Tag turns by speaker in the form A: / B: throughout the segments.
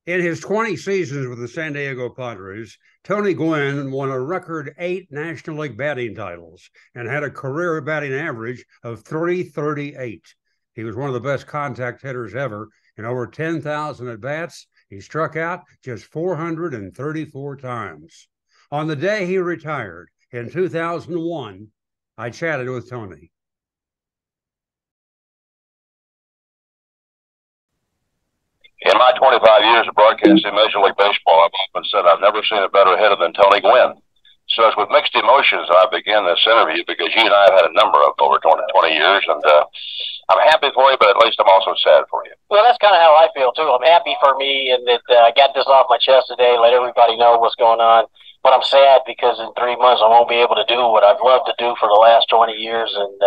A: In his 20 seasons with the San Diego Padres, Tony Gwynn won a record 8 National League batting titles and had a career batting average of .338. He was one of the best contact hitters ever. In over 10,000 at-bats, he struck out just 434 times. On the day he retired in 2001, I chatted with Tony.
B: In my 25 years of broadcasting Major League Baseball, I've often said I've never seen a better hitter than Tony Gwynn. So it's with mixed emotions I begin this interview because you and I have had a number of over 20 years, and I'm happy for you, but at least I'm also sad for you.
C: Well, that's kind of how I feel, too. I'm happy for me and that I got this off my chest today, let everybody know what's going on. But I'm sad because in 3 months I won't be able to do what I've loved to do for the last 20 years. And,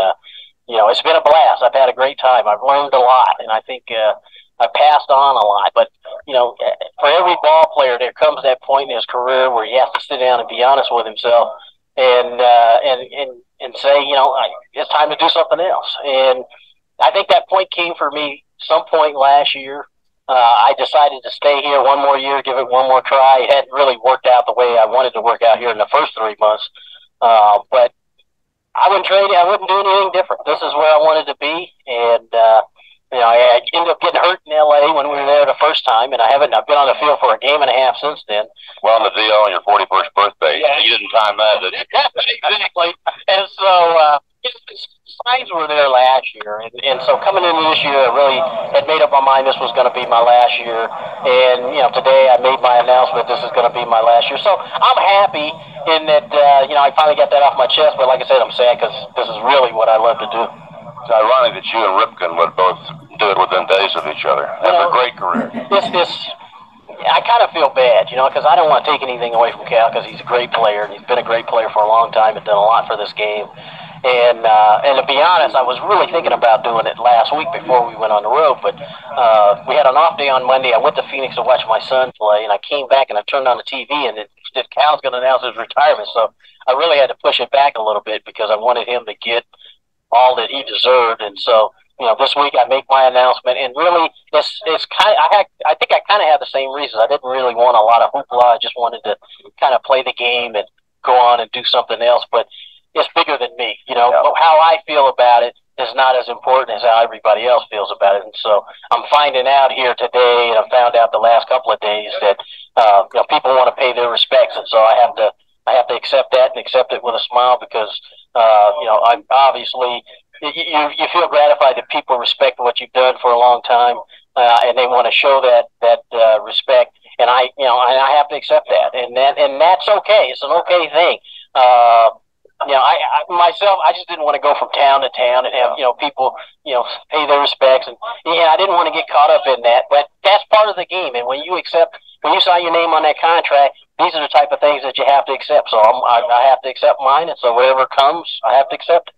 C: it's been a blast. I've had a great time. I've learned a lot, and I think I passed on a lot. But, for every ball player, there comes that point in his career where he has to sit down and be honest with himself and say, it's time to do something else. And I think that point came for me some point last year. I decided to stay here one more year, give it one more try. It hadn't really worked out the way I wanted to work out here in the first 3 months. But I wouldn't trade it. I wouldn't do anything different. This is where I wanted to be. And, I ended up getting hurt in L.A. when we were there the first time, and I've been on the field for a game and a half since then.
B: Well, on the DL on your 41st birthday, yeah. You didn't time that, did you?
C: Exactly. And so signs were there last year, and so coming into this year, I really had made up my mind this was going to be my last year. And, today I made my announcement this is going to be my last year. So I'm happy in that, I finally got that off my chest, but like I said, I'm sad because this is really what I love to do.
B: It's ironic that you and Ripken would both do it within days of each other. That's a great career.
C: I kind of feel bad, because I don't want to take anything away from Cal because he's a great player, and he's been a great player for a long time and done a lot for this game. And to be honest, I was really thinking about doing it last week before we went on the road, but we had an off day on Monday. I went to Phoenix to watch my son play, and I came back and I turned on the TV, and Cal's going to announce his retirement. So I really had to push it back a little bit because I wanted him to get all that he deserved. And so, this week I make my announcement, and really it's kind of, I think I kind of have the same reasons. I didn't really want a lot of hoopla. I just wanted to kind of play the game and go on and do something else, but it's bigger than me. How I feel about it is not as important as how everybody else feels about it. And so I'm finding out here today, and I found out the last couple of days that, people want to pay their respects. And so I have to accept that and accept it with a smile because, I'm obviously, you feel gratified that people respect what you've done for a long time, and they want to show that respect. And I have to accept that, and that's okay. It's an okay thing. I just didn't want to go from town to town and have, people, pay their respects. And I didn't want to get caught up in that, but that's part of the game. And when you sign your name on that contract, these are the type of things that you have to accept. So I have to accept mine. And so whatever comes, I have to accept it.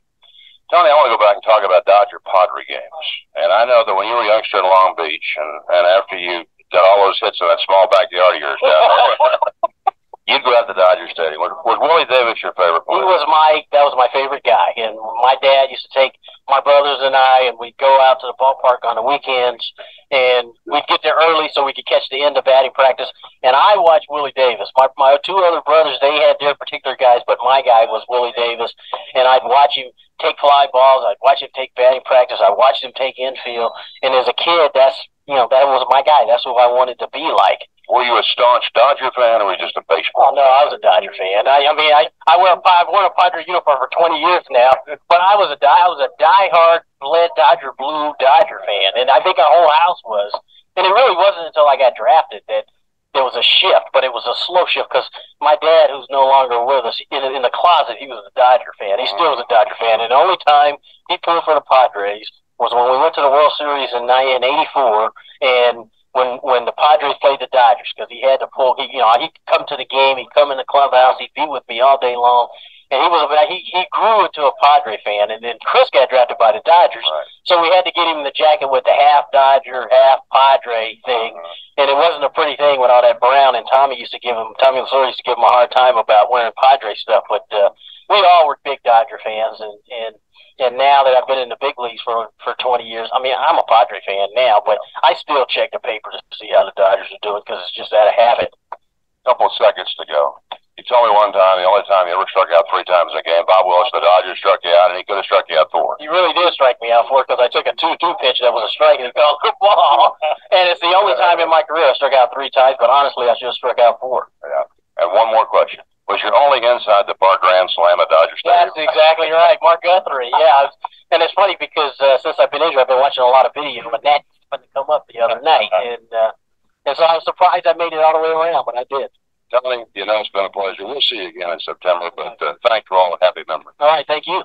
B: Tony, I want to go back and talk about Dodger Padre games. And I know that when you were a youngster in Long Beach and after you got all those hits in that small backyard of yours down there, you'd go out to Dodger Stadium. Was Willie Davis your favorite player?
C: That was my favorite guy. And my dad used to take my brothers and I, and we'd go out to the ballpark on the weekends, and we'd get there early so we could catch the end of batting practice. And I watched Willie Davis. My two other brothers, they had their particular guys, but my guy was Willie Davis. And I'd watch him take fly balls. I'd watch him take batting practice. I watched him take infield. And as a kid, that was my guy. That's what I wanted to be like.
B: Were you a staunch Dodger fan, or were you just a baseball?
C: Oh, no, I was a Dodger fan. I've worn a Padre uniform for 20 years now, but I was a diehard, bled Dodger blue Dodger fan, and I think our whole house was. And it really wasn't until I got drafted that there was a shift, but it was a slow shift because my dad, who's no longer with us, in the closet, he was a Dodger fan. He still was a Dodger fan, and the only time he pulled for the Padres was when we went to the World Series in '84, and when the Padres played the Dodgers, because he had to pull. He'd come to the game, he'd come in the clubhouse, he'd be with me all day long, and he grew into a Padre fan. And then Chris got drafted by the Dodgers, right. So we had to get him the jacket with the half Dodger, half Padre thing, and it wasn't a pretty thing with all that brown. And Tommy Lasorda used to give him a hard time about wearing Padre stuff, but we all were big Dodger fans, and And now that I've been in the big leagues for 20 years, I mean, I'm a Padre fan now, but I still check the paper to see how the Dodgers are doing because it's just out of habit.
B: Couple of seconds to go. You told me one time, the only time you ever struck out 3 times in a game, Bob Willis, the Dodgers, struck you out, and he could have struck you out 4.
C: He really did strike me out 4 because I took a 2-2 pitch that was a strike, and he called the ball. And it's the only time in my career I struck out 3 times, but honestly, I should have struck out 4.
B: Yeah. And one more question. Was your only inside the park grand slam at Dodger Stadium?
C: That's exactly right. Mark Guthrie, yeah. And it's funny because since I've been injured, I've been watching a lot of videos, and that happened to come up the other night. And so I was surprised I made it all the way around, but I did.
B: Tony, it's been a pleasure. We'll see you again in September, but thanks for all the happy memories.
C: All right, thank you.